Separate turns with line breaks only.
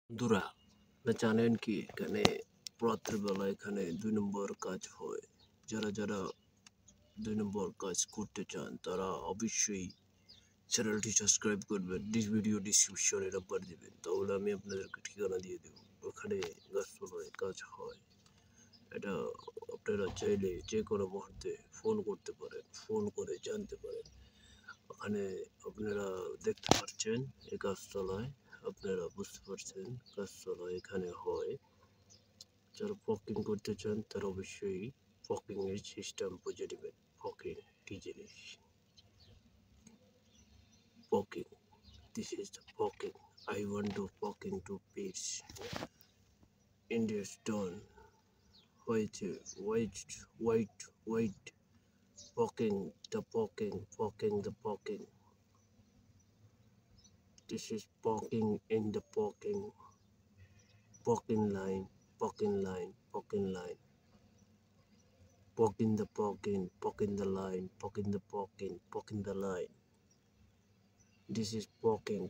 বন্ধুরা, জানেন কি এখানে রাত্রিবেলা এখানে 2 নম্বর কাজ হয়। যারা 2 নম্বর কাজ করতে চান তারা অবশ্যই চ্যানেলটি সাবস্ক্রাইব করবেন। দিস ভিডিও ডিসক্রিপশনে নাম্বার দিবেন, তাহলে আমি আপনাদেরকে ঠিকানা দিয়ে দেব। ওখানে গাছপালায় কাজ হয়। এটা আপনারা চাইলে যে কোনো মুহূর্তে ফোন করতে পারেন, ফোন করে জানতে পারেন। ওখানে আপনারা দেখতে পাচ্ছেন এই গাছতলায়, আপনারা বুঝতে পারছেন গাছতলা এখানে হয়। যারা পকিং করতে চান তারা অবশ্যই পকিং এর সিস্টেম বুঝে নেবেন। পকিং কি জিনিস? Poking, this is the poking. I want to poking to piece in the stone. White, poking the poking. This is poking in the poking line, poking line, poking line. Poking the line, poking the line. This is poking.